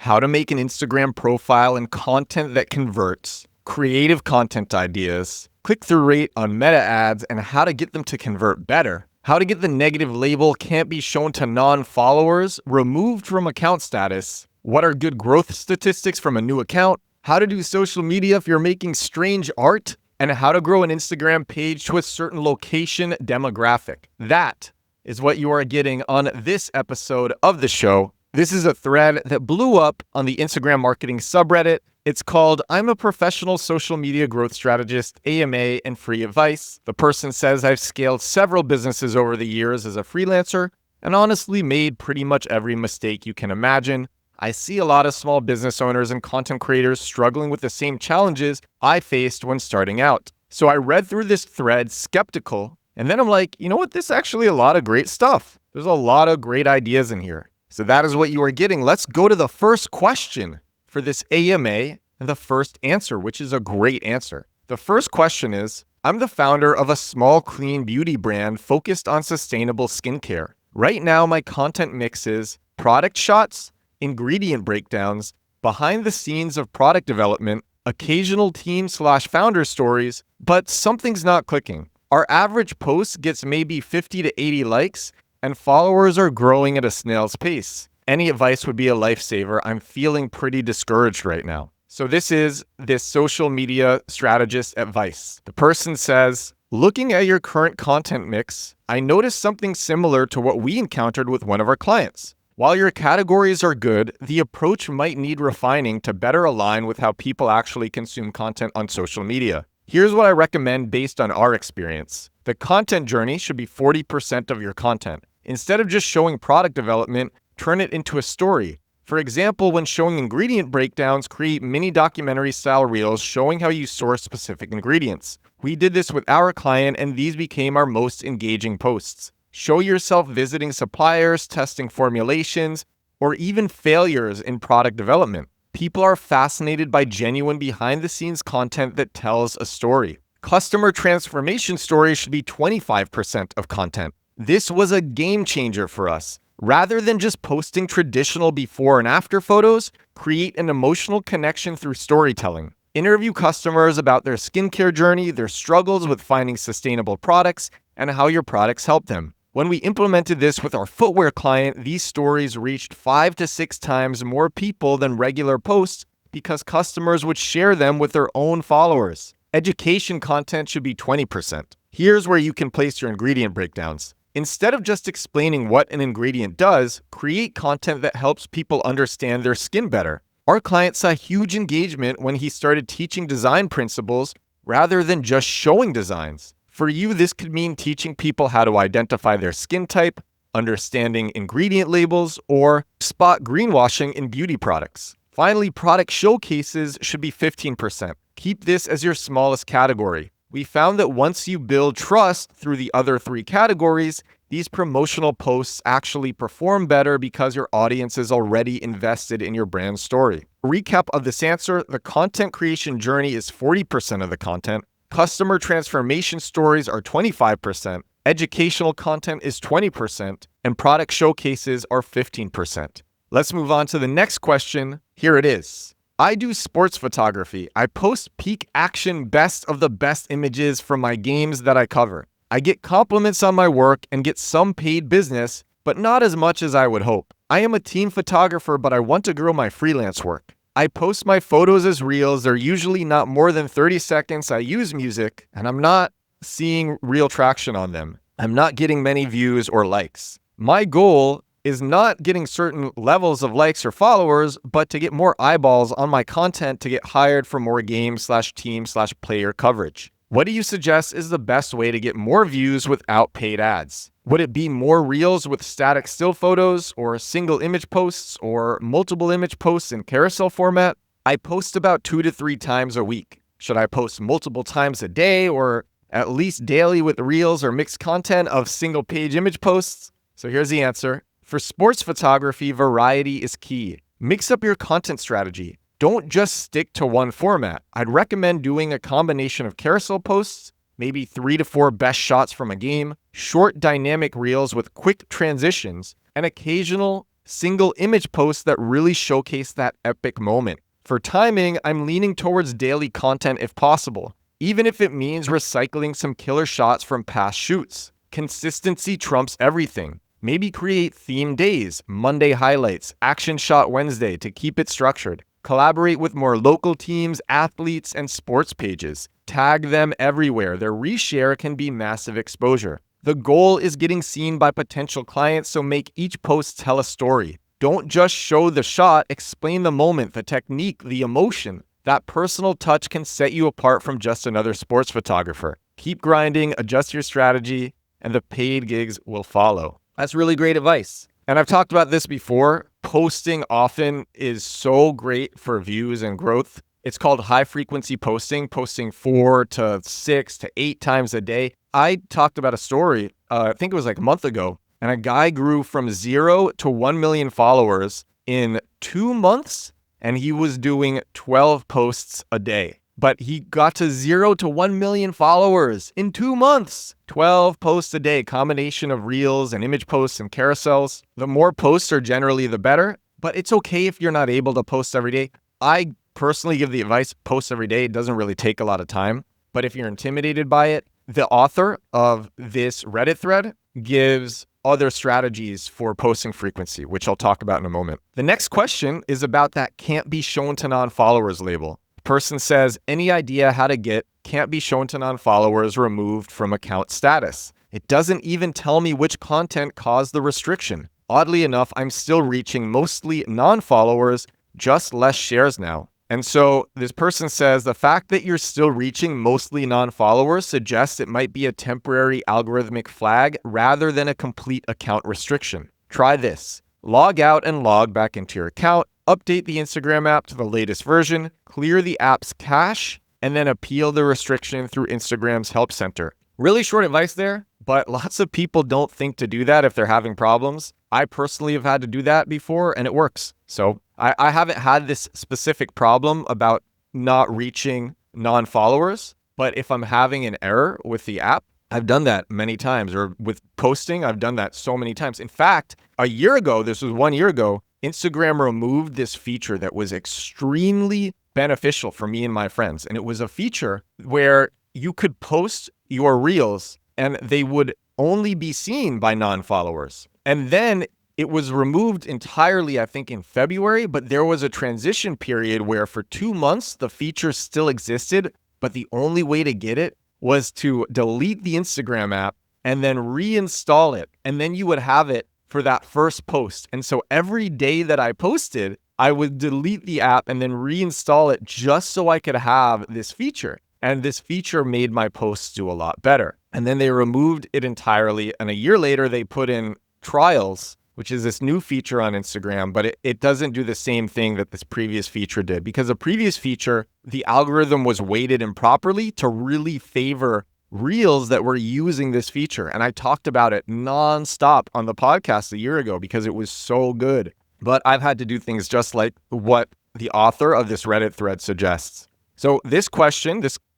how to make an Instagram profile and content that converts, creative content ideas, click-through rate on meta ads, and how to get them to convert better, how to get the negative label can't be shown to non-followers removed from account status, what are good growth statistics from a new account, how to do social media if you're making strange art, and how to grow an Instagram page to a certain location demographic. That is what you are getting on this episode of the show. This is a thread that blew up on the Instagram marketing subreddit. It's called I'm a Professional Social Media Growth Strategist, AMA, and Free Advice. The person says I've scaled several businesses over the years as a freelancer and honestly made pretty much every mistake you can imagine. I see a lot of small business owners and content creators struggling with the same challenges I faced when starting out. So I read through this thread skeptical, and then I'm like, you know what? This is actually a lot of great stuff. There's a lot of great ideas in here. So that is what you are getting. Let's go to the first question for this AMA and the first answer, which is a great answer. The first question is, I'm the founder of a small, clean beauty brand focused on sustainable skincare. Right now, my content mixes product shots, ingredient breakdowns, behind the scenes of product development, occasional team/founder stories, but something's not clicking. Our average post gets maybe 50 to 80 likes, and followers are growing at a snail's pace. Any advice would be a lifesaver. I'm feeling pretty discouraged right now. So this is this social media strategist advice. The person says, looking at your current content mix, I noticed something similar to what we encountered with one of our clients. While your categories are good, the approach might need refining to better align with how people actually consume content on social media. Here's what I recommend based on our experience. The content journey should be 40% of your content. Instead of just showing product development, turn it into a story. For example, when showing ingredient breakdowns, create mini documentary-style reels showing how you source specific ingredients. We did this with our client, and these became our most engaging posts. Show yourself visiting suppliers, testing formulations, or even failures in product development. People are fascinated by genuine behind-the-scenes content that tells a story. Customer transformation stories should be 25% of content. This was a game changer for us. Rather than just posting traditional before and after photos, create an emotional connection through storytelling. Interview customers about their skincare journey, their struggles with finding sustainable products, and how your products help them. When we implemented this with our footwear client, these stories reached 5 to 6 times more people than regular posts because customers would share them with their own followers. Education content should be 20%. Here's where you can place your ingredient breakdowns. Instead of just explaining what an ingredient does, create content that helps people understand their skin better. Our client saw huge engagement when he started teaching design principles rather than just showing designs. For you, this could mean teaching people how to identify their skin type, understanding ingredient labels, or spot greenwashing in beauty products. Finally, product showcases should be 15%. Keep this as your smallest category. We found that once you build trust through the other 3 categories, these promotional posts actually perform better because your audience is already invested in your brand story. Recap of this answer, the content creation journey is 40% of the content. Customer transformation stories are 25%, educational content is 20%, and product showcases are 15%. Let's move on to the next question. Here it is. I do sports photography. I post peak action best of the best images from my games that I cover. I get compliments on my work and get some paid business, but not as much as I would hope. I am a team photographer, but I want to grow my freelance work. I post my photos as reels. They're usually not more than 30 seconds. I use music, and I'm not seeing real traction on them. I'm not getting many views or likes. My goal is not getting certain levels of likes or followers, but to get more eyeballs on my content to get hired for more game/team/player coverage. What do you suggest is the best way to get more views without paid ads? Would it be more reels with static still photos, or single image posts, or multiple image posts in carousel format? I post about 2 to 3 times a week. Should I post multiple times a day, or at least daily with reels or mixed content of single page image posts? So here's the answer. For sports photography, variety is key. Mix up your content strategy. Don't just stick to one format. I'd recommend doing a combination of carousel posts, maybe 3 to 4 best shots from a game, short dynamic reels with quick transitions, and occasional single image posts that really showcase that epic moment. For timing, I'm leaning towards daily content if possible, even if it means recycling some killer shots from past shoots. Consistency trumps everything. Maybe create theme days, Monday highlights, action shot Wednesday to keep it structured. Collaborate with more local teams, athletes, and sports pages. Tag them everywhere. Their reshare can be massive exposure. The goal is getting seen by potential clients, so make each post tell a story. Don't just show the shot, explain the moment, the technique, the emotion. That personal touch can set you apart from just another sports photographer. Keep grinding, adjust your strategy, and the paid gigs will follow. That's really great advice. And I've talked about this before. Posting often is so great for views and growth. It's called high frequency posting 4 to 6 to 8 times a day. I talked about a story, I think it was like a month ago, and a guy grew from 0 to 1 million followers in 2 months, and he was doing 12 posts a day. But he got to 0 to 1 million followers in 2 months. 12 posts a day, combination of reels and image posts and carousels. The more posts are generally the better, but it's okay if you're not able to post every day. I personally give the advice, post every day. It doesn't really take a lot of time. But if you're intimidated by it, the author of this Reddit thread gives other strategies for posting frequency, which I'll talk about in a moment. The next question is about that can't be shown to non-followers label. Person says, any idea how to get can't be shown to non-followers removed from account status? It doesn't even tell me which content caused the restriction. Oddly enough, I'm still reaching mostly non-followers, just less shares now. And so this person says the fact that you're still reaching mostly non-followers suggests it might be a temporary algorithmic flag rather than a complete account restriction. Try this. Log out and log back into your account, update the Instagram app to the latest version, clear the app's cache, and then appeal the restriction through Instagram's help center. Really short advice there, but lots of people don't think to do that if they're having problems. I personally have had to do that before and it works. So I haven't had this specific problem about not reaching non-followers, but if I'm having an error with the app, I've done that many times, or with posting, I've done that so many times. In fact, a year ago, this was 1 year ago, Instagram removed this feature that was extremely beneficial for me and my friends. And it was a feature where you could post your reels and they would only be seen by non-followers. And then it was removed entirely, I think, in February, but there was a transition period where for 2 months, the feature still existed, but the only way to get it was to delete the Instagram app and then reinstall it. And then you would have it for that first post. And so every day that I posted, I would delete the app and then reinstall it just so I could have this feature. And this feature made my posts do a lot better. And then they removed it entirely. And a year later, they put in trials, which is this new feature on Instagram, but it doesn't do the same thing that this previous feature did, because the previous feature, the algorithm was weighted improperly to really favor reels that were using this feature. And I talked about it nonstop on the podcast a year ago because it was so good. But I've had to do things just like what the author of this Reddit thread suggests. So this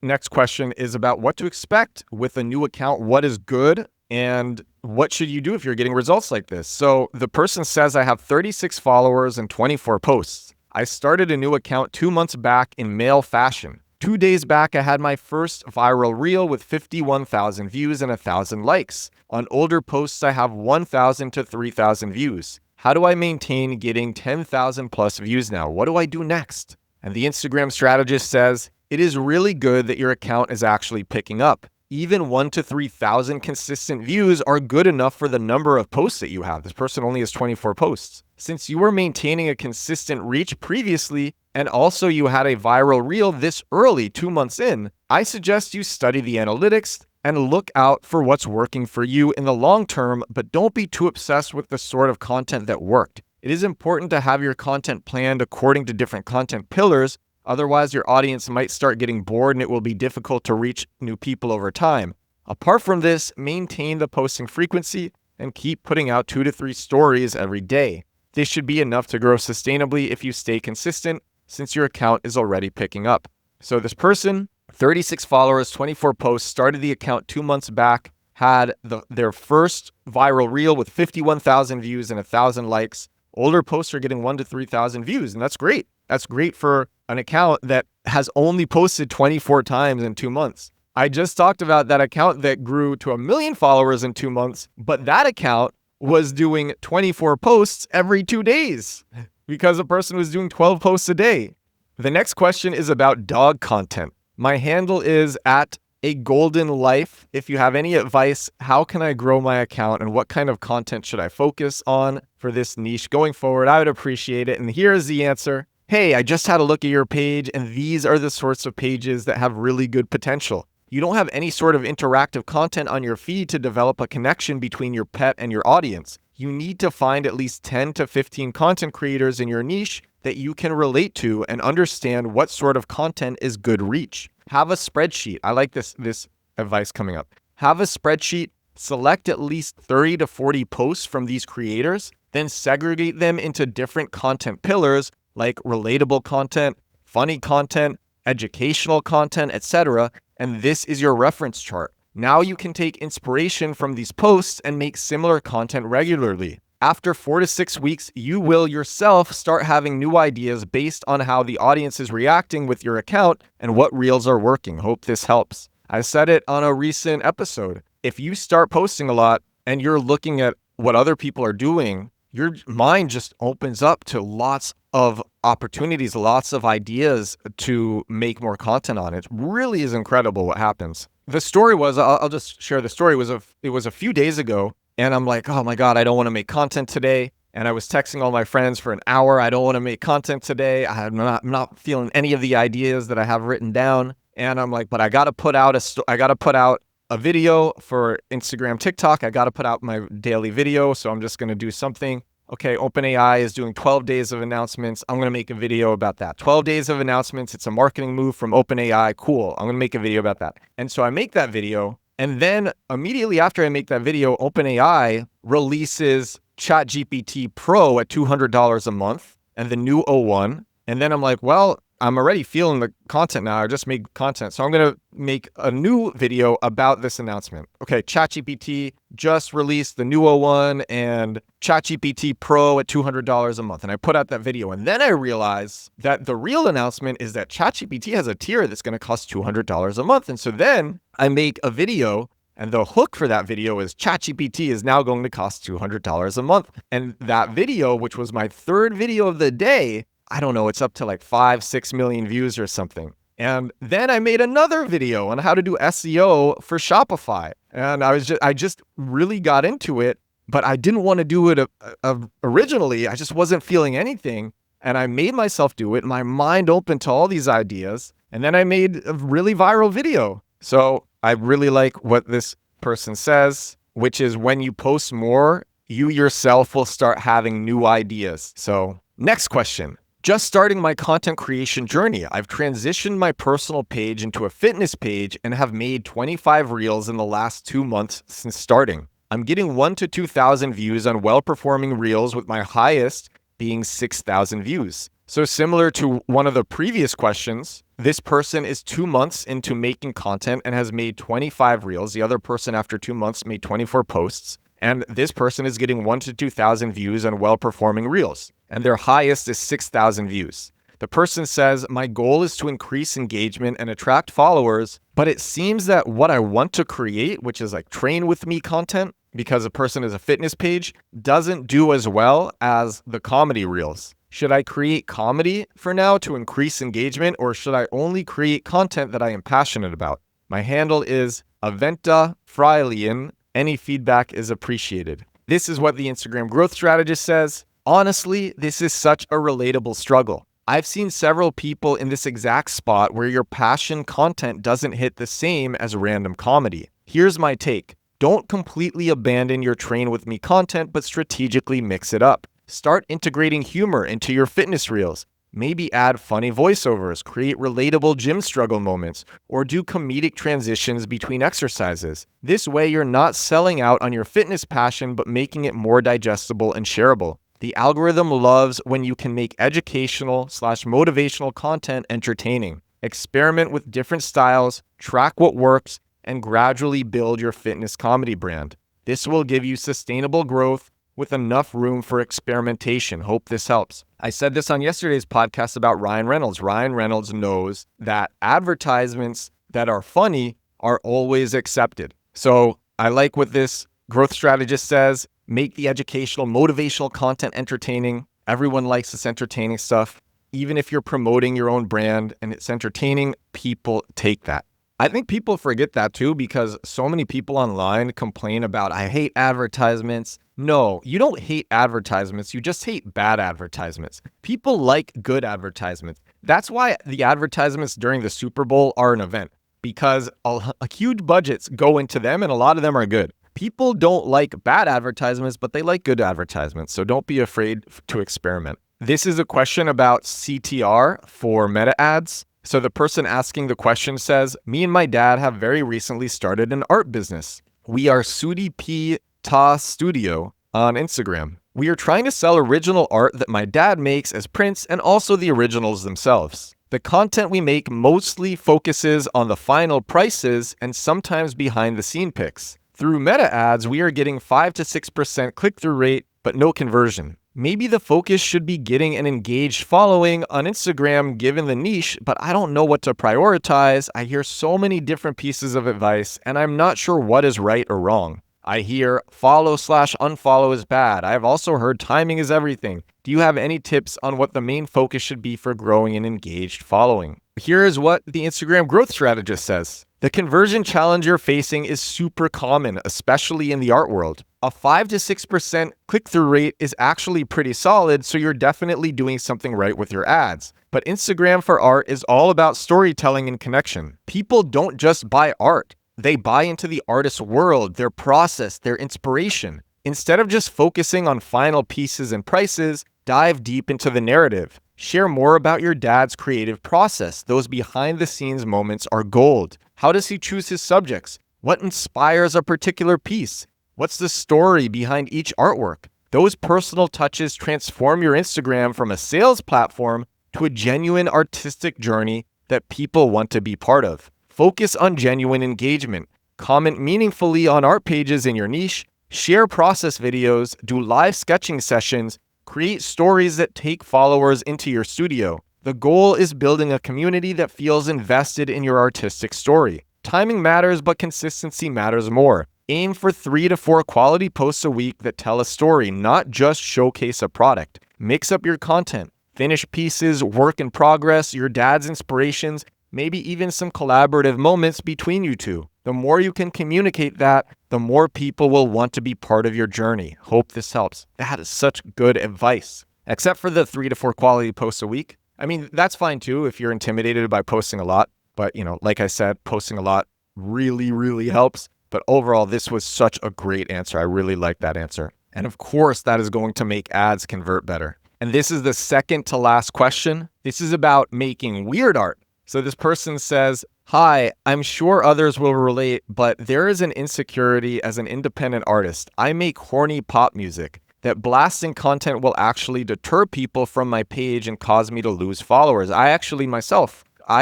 next question is about what to expect with a new account. What is good? And what should you do if you're getting results like this? So the person says, I have 36 followers and 24 posts. I started a new account 2 months back in male fashion. 2 days back, I had my first viral reel with 51,000 views and 1,000 likes. On older posts, I have 1,000 to 3,000 views. How do I maintain getting 10,000 plus views now? What do I do next? And the Instagram strategist says, it is really good that your account is actually picking up. Even 1,000 to 3,000 consistent views are good enough for the number of posts that you have. This person only has 24 posts. Since you were maintaining a consistent reach previously, and also you had a viral reel this early, 2 months in, I suggest you study the analytics and look out for what's working for you in the long term, but don't be too obsessed with the sort of content that worked. It is important to have your content planned according to different content pillars. Otherwise, your audience might start getting bored and it will be difficult to reach new people over time. Apart from this, maintain the posting frequency and keep putting out 2 to 3 stories every day. This should be enough to grow sustainably if you stay consistent, since your account is already picking up. So this person, 36 followers, 24 posts, started the account 2 months back, had their first viral reel with 51,000 views and 1,000 likes. Older posts are getting 1,000 to 3,000 views, and that's great. That's great for an account that has only posted 24 times in 2 months. I just talked about that account that grew to 1 million followers in 2 months, but that account was doing 24 posts every 2 days because a person was doing 12 posts a day. The next question is about dog content. My handle is at a golden life. If you have any advice, how can I grow my account and what kind of content should I focus on for this niche going forward? I would appreciate it. And here is the answer. Hey, I just had a look at your page, and these are the sorts of pages that have really good potential. You don't have any sort of interactive content on your feed to develop a connection between your pet and your audience. You need to find at least 10 to 15 content creators in your niche that you can relate to and understand what sort of content is good reach. Have a spreadsheet. I like this advice coming up. Have a spreadsheet, select at least 30 to 40 posts from these creators, then segregate them into different content pillars like relatable content, funny content, educational content, etc. And this is your reference chart. Now you can take inspiration from these posts and make similar content regularly. After 4 to 6 weeks, you will yourself start having new ideas based on how the audience is reacting with your account and what reels are working. Hope this helps. I said it on a recent episode. If you start posting a lot and you're looking at what other people are doing, your mind just opens up to lots of opportunities, lots of ideas to make more content on. It really is incredible what happens. The story was, I'll just share the story. It was a few days ago, and I'm like, oh my God, I don't want to make content today. And I was texting all my friends for an hour. I don't want to make content today. I'm not feeling any of the ideas that I have written down. And I'm like, but I got to put out a video for Instagram, TikTok. I got to put out my daily video. So I'm just going to do something. Okay, OpenAI is doing 12 days of announcements. I'm going to make a video about that. 12 days of announcements. It's a marketing move from OpenAI. Cool. I'm going to make a video about that. And so I make that video. And then immediately after I make that video, OpenAI releases ChatGPT Pro at $200 a month and the new O1. And then I'm like, well, I'm already feeling the content now. I just made content. So I'm going to make a new video about this announcement. Okay, ChatGPT just released the new O1 and ChatGPT Pro at $200 a month. And I put out that video. And then I realize that the real announcement is that ChatGPT has a tier that's going to cost $200 a month. And so then I make a video, and the hook for that video is ChatGPT is now going to cost $200 a month. And that video, which was my third video of the day, I don't know, it's up to like 5-6 million views or something. And then I made another video on how to do SEO for Shopify. And I just really got into it, but I didn't want to do it originally. I just wasn't feeling anything. And I made myself do it. My mind opened to all these ideas. And then I made a really viral video. So I really like what this person says, which is when you post more, you yourself will start having new ideas. So next question. Just starting my content creation journey, I've transitioned my personal page into a fitness page and have made 25 reels in the last 2 months since starting. I'm getting 1,000 to 2,000 views on well-performing reels, with my highest being 6,000 views. So similar to one of the previous questions, this person is 2 months into making content and has made 25 reels. The other person after 2 months made 24 posts. And this person is getting 1,000 to 2,000 views on well-performing reels, and their highest is 6,000 views. The person says, my goal is to increase engagement and attract followers, but it seems that what I want to create, which is like train with me content, because a person is a fitness page, doesn't do as well as the comedy reels. Should I create comedy for now to increase engagement, or should I only create content that I am passionate about? My handle is Aventa Frilian. Any feedback is appreciated. This is what the Instagram growth strategist says. Honestly, this is such a relatable struggle. I've seen several people in this exact spot where your passion content doesn't hit the same as random comedy. Here's my take. Don't completely abandon your train with me content, but strategically mix it up. Start integrating humor into your fitness reels. Maybe add funny voiceovers, create relatable gym struggle moments, or do comedic transitions between exercises. This way, you're not selling out on your fitness passion, but making it more digestible and shareable. The algorithm loves when you can make educational/motivational content entertaining. Experiment with different styles, track what works, and gradually build your fitness comedy brand. This will give you sustainable growth with enough room for experimentation. Hope this helps. I said this on yesterday's podcast about Ryan Reynolds. Ryan Reynolds knows that advertisements that are funny are always accepted. So I like what this growth strategist says. Make the educational, motivational content entertaining. Everyone likes this entertaining stuff. Even if you're promoting your own brand and it's entertaining, people take that. I think people forget that too, because so many people online complain about, I hate advertisements. No, you don't hate advertisements. You just hate bad advertisements. People like good advertisements. That's why the advertisements during the Super Bowl are an event, because huge budgets go into them and a lot of them are good. People don't like bad advertisements, but they like good advertisements. So don't be afraid to experiment. This is a question about CTR for meta ads. So the person asking the question says, me and my dad have very recently started an art business. We are Sudi P Ta Studio on Instagram. We are trying to sell original art that my dad makes as prints and also the originals themselves. The content we make mostly focuses on the final prices and sometimes behind the scene pics. Through meta ads, we are getting 5 to 6% click-through rate, but no conversion. Maybe the focus should be getting an engaged following on Instagram given the niche, but I don't know what to prioritize. I hear so many different pieces of advice, and I'm not sure what is right or wrong. I hear follow/unfollow is bad. I've also heard timing is everything. Do you have any tips on what the main focus should be for growing an engaged following? Here is what the Instagram growth strategist says. The conversion challenge you're facing is super common, especially in the art world. A 5 to 6% click-through rate is actually pretty solid, so you're definitely doing something right with your ads. But Instagram for art is all about storytelling and connection. People don't just buy art. They buy into the artist's world, their process, their inspiration. Instead of just focusing on final pieces and prices, dive deep into the narrative. Share more about your dad's creative process. Those behind-the-scenes moments are gold. How does he choose his subjects? What inspires a particular piece? What's the story behind each artwork? Those personal touches transform your Instagram from a sales platform to a genuine artistic journey that people want to be part of. Focus on genuine engagement. Comment meaningfully on art pages in your niche. Share process videos. Do live sketching sessions. Create stories that take followers into your studio. The goal is building a community that feels invested in your artistic story. Timing matters, but consistency matters more. Aim for 3 to 4 quality posts a week that tell a story, not just showcase a product. Mix up your content. Finished pieces, work in progress, your dad's inspirations, maybe even some collaborative moments between you two. The more you can communicate that, the more people will want to be part of your journey. Hope this helps. That is such good advice. Except for the 3 to 4 quality posts a week. I mean, that's fine too if you're intimidated by posting a lot. But, like I said, posting a lot really, really helps. But overall, this was such a great answer. I really like that answer. And of course, that is going to make ads convert better. And this is the second to last question. This is about making weird art. So this person says, hi, I'm sure others will relate, but there is an insecurity as an independent artist. I make horny pop music. That blasting content will actually deter people from my page and cause me to lose followers. I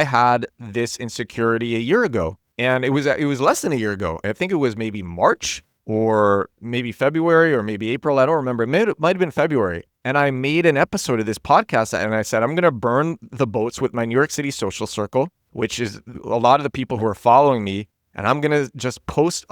had this insecurity a year ago, and it was less than a year ago. I think it was maybe March or maybe February or maybe April. I don't remember. It might have been February. And I made an episode of this podcast and I said, I'm going to burn the boats with my New York City social circle, which is a lot of the people who are following me. And I'm going to just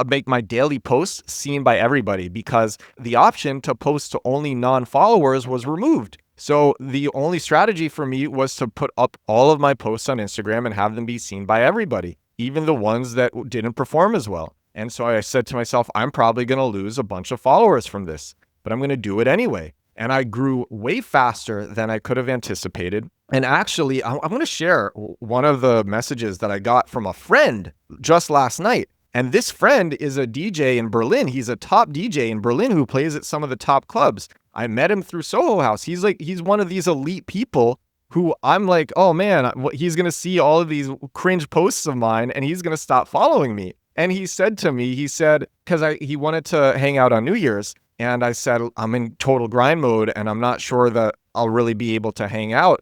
make my daily posts seen by everybody because the option to post to only non-followers was removed. So the only strategy for me was to put up all of my posts on Instagram and have them be seen by everybody, even the ones that didn't perform as well. And so I said to myself, I'm probably going to lose a bunch of followers from this, but I'm going to do it anyway. And I grew way faster than I could have anticipated. And actually, I'm going to share one of the messages that I got from a friend just last night. And this friend is a DJ in Berlin. He's a top DJ in Berlin who plays at some of the top clubs. I met him through Soho House. He's one of these elite people who I'm like, oh man, he's going to see all of these cringe posts of mine and he's going to stop following me. And he said to me, because he wanted to hang out on New Year's. And I said, I'm in total grind mode and I'm not sure that I'll really be able to hang out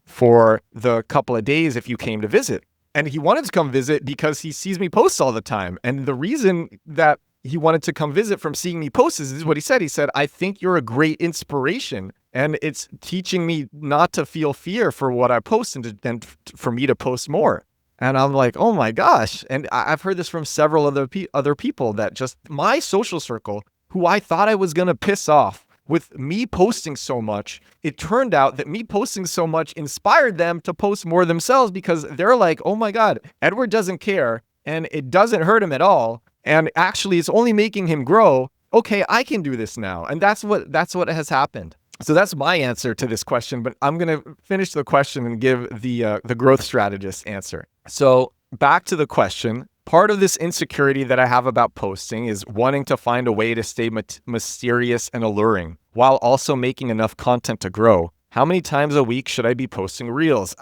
for the couple of days if you came to visit. And he wanted to come visit because he sees me post all the time. And the reason that he wanted to come visit from seeing me post. This is what he said. He said, I think you're a great inspiration. And it's teaching me not to feel fear for what I post and for me to post more. And I'm like, oh my gosh. And I've heard this from several other people that just my social circle, who I thought I was going to piss off with me posting so much, it turned out that me posting so much inspired them to post more themselves because they're like, oh my God, Edward doesn't care and it doesn't hurt him at all. And actually, it's only making him grow. Okay, I can do this now. And that's what has happened. So that's my answer to this question, but I'm going to finish the question and give the growth strategist answer. So back to the question, part of this insecurity that I have about posting is wanting to find a way to stay mysterious and alluring while also making enough content to grow. How many times a week should I be posting reels?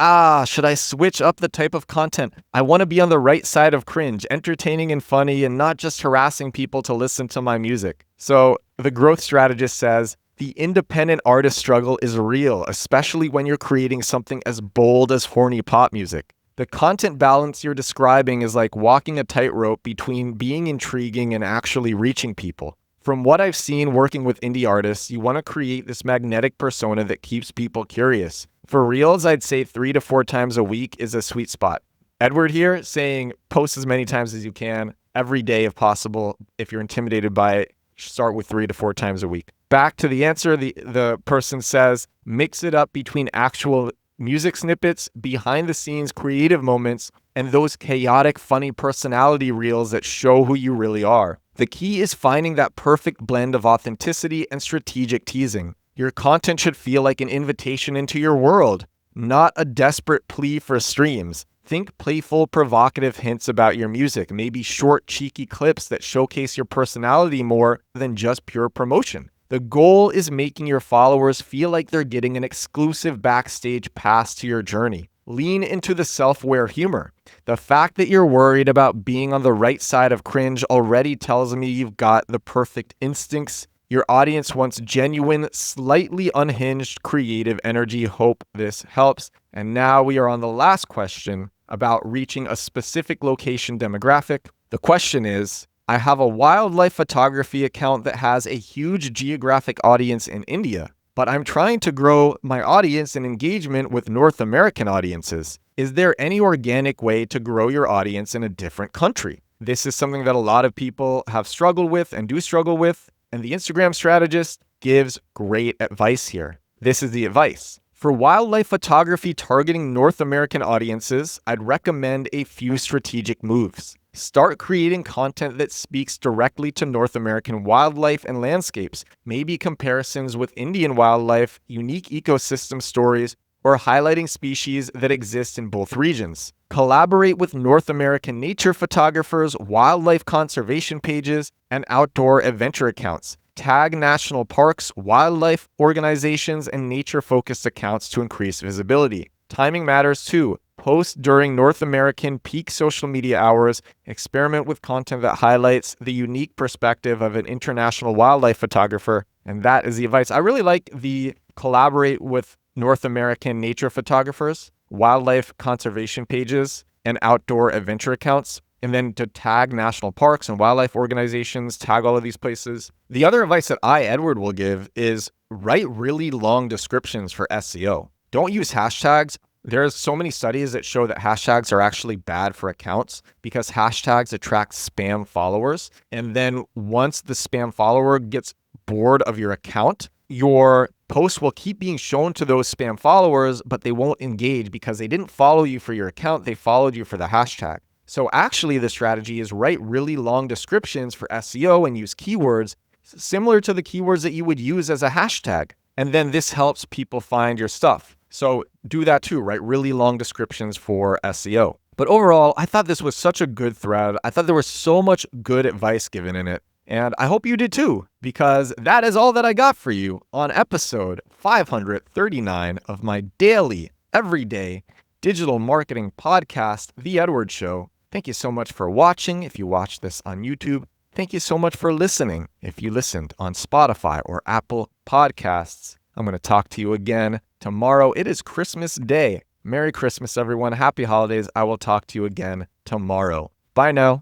Should I switch up the type of content? I want to be on the right side of cringe, entertaining and funny, and not just harassing people to listen to my music. So the growth strategist says, the independent artist struggle is real, especially when you're creating something as bold as horny pop music. The content balance you're describing is like walking a tightrope between being intriguing and actually reaching people. From what I've seen working with indie artists, you want to create this magnetic persona that keeps people curious. For reels, I'd say 3 to 4 times a week is a sweet spot. Edward here saying post as many times as you can, every day if possible. If you're intimidated by it, start with 3 to 4 times a week. Back to the answer, the person says, mix it up between actual music snippets, behind the scenes creative moments, and those chaotic, funny personality reels that show who you really are. The key is finding that perfect blend of authenticity and strategic teasing. Your content should feel like an invitation into your world, not a desperate plea for streams. Think playful, provocative hints about your music, maybe short, cheeky clips that showcase your personality more than just pure promotion. The goal is making your followers feel like they're getting an exclusive backstage pass to your journey. Lean into the self-aware humor. The fact that you're worried about being on the right side of cringe already tells me you've got the perfect instincts. Your audience wants genuine, slightly unhinged, creative energy. Hope this helps. And now we are on the last question about reaching a specific location demographic. The question is, I have a wildlife photography account that has a huge geographic audience in India, but I'm trying to grow my audience and engagement with North American audiences. Is there any organic way to grow your audience in a different country? This is something that a lot of people have struggled with and do struggle with, and the Instagram strategist gives great advice here. This is the advice. For wildlife photography targeting North American audiences, I'd recommend a few strategic moves. Start creating content that speaks directly to North American wildlife and landscapes, maybe comparisons with Indian wildlife, unique ecosystem stories, or highlighting species that exist in both regions. Collaborate with North American nature photographers, wildlife conservation pages, and outdoor adventure accounts. Tag national parks, wildlife organizations, and nature-focused accounts to increase visibility. Timing matters too. Post during North American peak social media hours. Experiment with content that highlights the unique perspective of an international wildlife photographer. And that is the advice. I really like the collaborate with North American nature photographers, wildlife conservation pages, and outdoor adventure accounts. And then to tag national parks and wildlife organizations, tag all of these places. The other advice that I, Edward, will give is write really long descriptions for SEO. Don't use hashtags. There's so many studies that show that hashtags are actually bad for accounts because hashtags attract spam followers. And then once the spam follower gets bored of your account, your posts will keep being shown to those spam followers, but they won't engage because they didn't follow you for your account. They followed you for the hashtag. So actually the strategy is write really long descriptions for SEO and use keywords similar to the keywords that you would use as a hashtag. And then this helps people find your stuff. So do that too, write really long descriptions for SEO. But overall, I thought this was such a good thread. I thought there was so much good advice given in it. And I hope you did too, because that is all that I got for you on episode 539 of my daily, everyday digital marketing podcast, The Edward Show. Thank you so much for watching. If you watched this on YouTube, thank you so much for listening. If you listened on Spotify or Apple Podcasts, I'm going to talk to you again tomorrow. It is Christmas Day. Merry Christmas, everyone. Happy holidays. I will talk to you again tomorrow. Bye now.